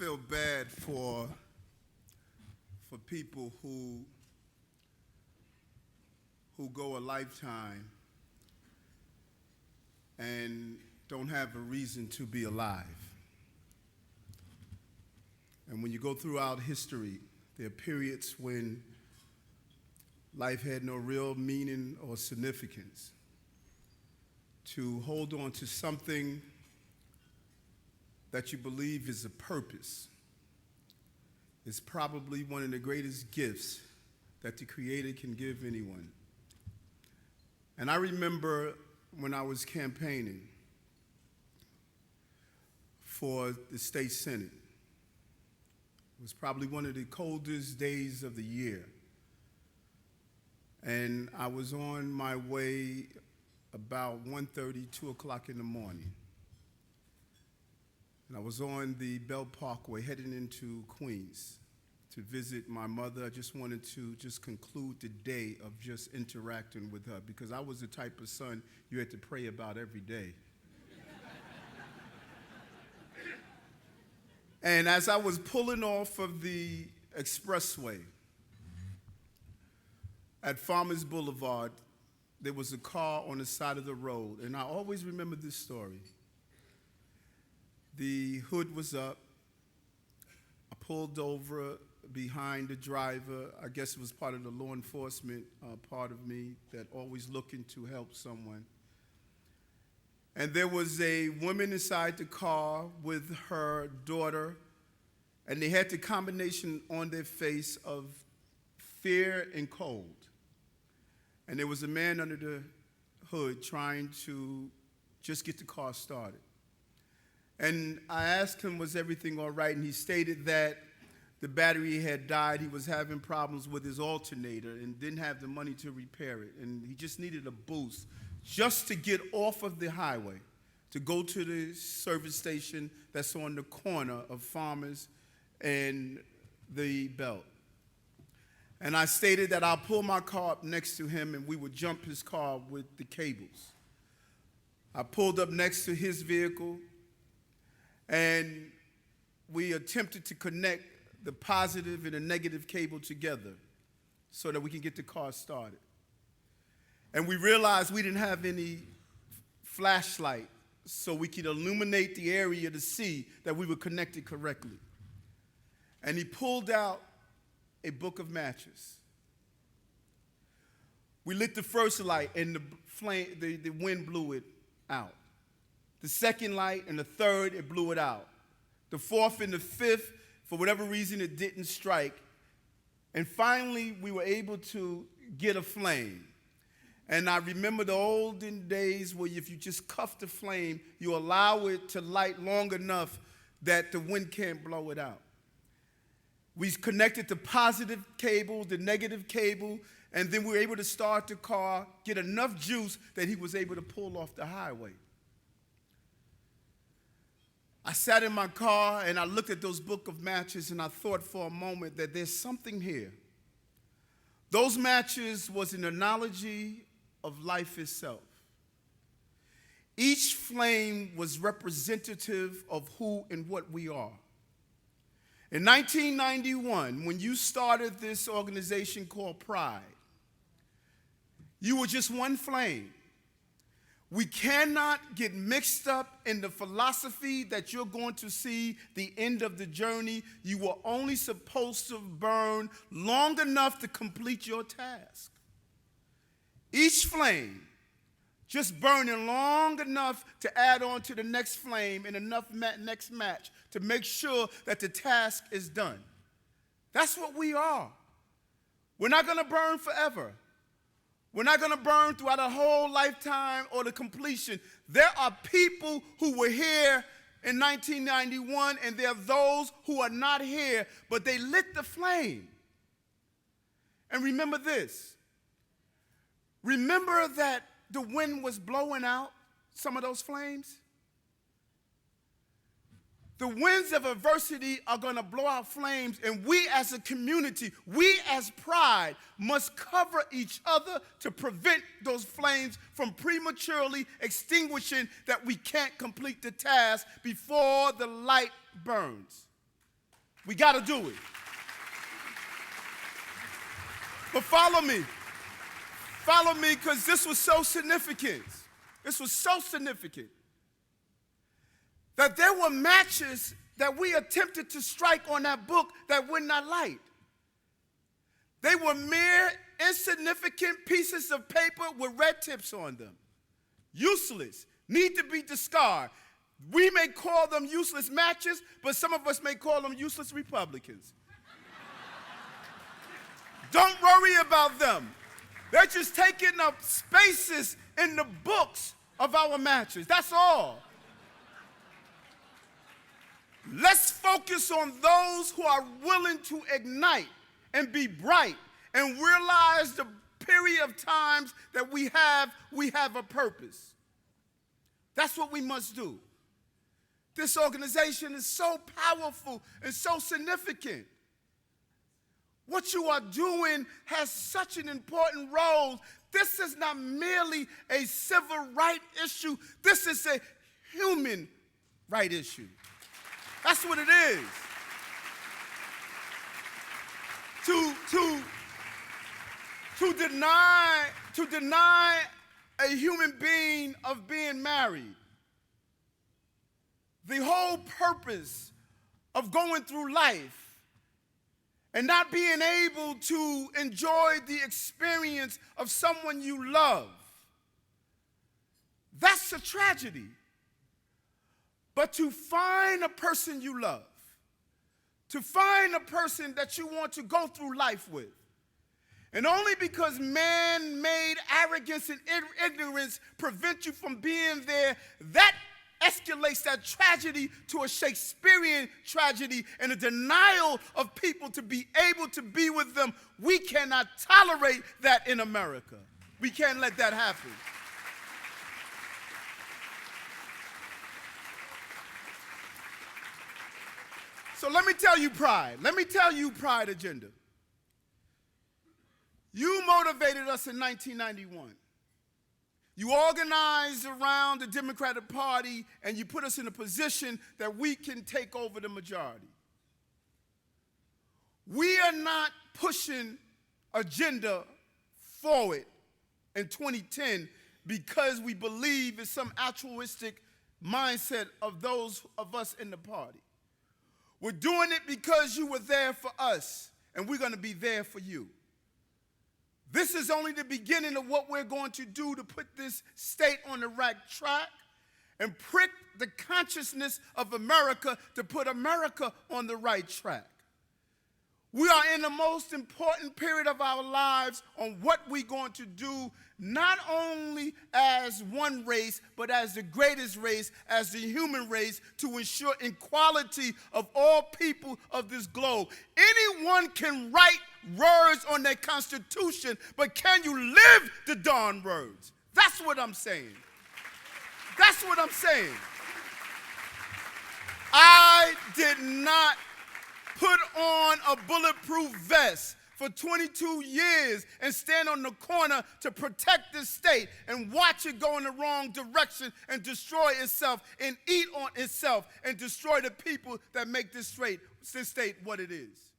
feel bad for people who go a lifetime and don't have a reason to be alive. And when you go throughout history, there are periods when life had no real meaning or significance. To hold on to something that you believe is a purpose is probably one of the greatest gifts that the Creator can give anyone. And I remember when I was campaigning for the state senate. It was probably one of the coldest days of the year. And I was on my way about 1:30, 2 o'clock in the morning. And I was on the Belt Parkway heading into Queens to visit my mother. I just wanted to conclude the day of just interacting with her because I was the type of son you had to pray about every day. And as I was pulling off of the expressway at Farmers Boulevard, there was a car on the side of the road, and I always remember this story. The hood was up. I pulled over behind the driver. I guess it was part of the law enforcement part of me that always looking to help someone. And there was a woman inside the car with her daughter, and they had the combination on their face of fear and cold. And there was a man under the hood trying to just get the car started. And I asked him, was everything all right? And he stated that the battery had died. He was having problems with his alternator and didn't have the money to repair it. And he just needed a boost just to get off of the highway, to go to the service station that's on the corner of Farmers and the Belt. And I stated that I'll pull my car up next to him and we would jump his car with the cables. I pulled up next to his vehicle and we attempted to connect the positive and the negative cable together so that we can get the car started. And we realized we didn't have any flashlight so we could illuminate the area to see that we were connected correctly. And he pulled out a book of matches. We lit the first light and the wind blew it out. The second light and the third, it blew it out. The fourth and the fifth, for whatever reason, it didn't strike. And finally, we were able to get a flame. And I remember the olden days where if you just cuff the flame, you allow it to light long enough that the wind can't blow it out. We connected the positive cable, the negative cable, and then we were able to start the car, get enough juice that he was able to pull off the highway. I sat in my car and I looked at those book of matches and I thought for a moment that there's something here. Those matches was an analogy of life itself. Each flame was representative of who and what we are. In 1991, when you started this organization called Pride, you were just one flame. We cannot get mixed up in the philosophy that you're going to see the end of the journey. You were only supposed to burn long enough to complete your task. Each flame just burning long enough to add on to the next flame and enough next match to make sure that the task is done. That's what we are. We're not going to burn forever. We're not going to burn throughout a whole lifetime or the completion. There are people who were here in 1991, and there are those who are not here, but they lit the flame. And remember this. Remember that the wind was blowing out some of those flames? The winds of adversity are going to blow out flames, and we as a community, we as Pride, must cover each other to prevent those flames from prematurely extinguishing that we can't complete the task before the light burns. We got to do it. But follow me. Follow me, because this was so significant. This was so significant that there were matches that we attempted to strike on that book that would not light. They were mere insignificant pieces of paper with red tips on them. Useless, need to be discarded. We may call them useless matches, but some of us may call them useless Republicans. Don't worry about them. They're just taking up spaces in the books of our matches. That's all. Let's focus on those who are willing to ignite and be bright and realize the period of times that we have a purpose. That's what we must do. This organization is so powerful and so significant. What you are doing has such an important role. This is not merely a civil right issue. This is a human right issue. That's what it is. To deny a human being of being married, the whole purpose of going through life and not being able to enjoy the experience of someone you love, that's a tragedy. But to find a person you love, to find a person that you want to go through life with, and only because man-made arrogance and ignorance prevent you from being there, that escalates that tragedy to a Shakespearean tragedy and a denial of people to be able to be with them. We cannot tolerate that in America. We can't let that happen. So let me tell you pride. Let me tell you pride agenda. You motivated us in 1991. You organized around the Democratic Party, and you put us in a position that we can take over the majority. We are not pushing agenda forward in 2010 because we believe in some altruistic mindset of those of us in the party. We're doing it because you were there for us, and we're going to be there for you. This is only the beginning of what we're going to do to put this state on the right track and prick the consciousness of America to put America on the right track. We are in the most important period of our lives on what we're going to do, not only as one race, but as the greatest race, as the human race, to ensure equality of all people of this globe. Anyone can write words on their Constitution, but can you live the darn words? That's what I'm saying. That's what I'm saying. I did not put on a bulletproof vest for 22 years and stand on the corner to protect this state and watch it go in the wrong direction and destroy itself and eat on itself and destroy the people that make this state what it is.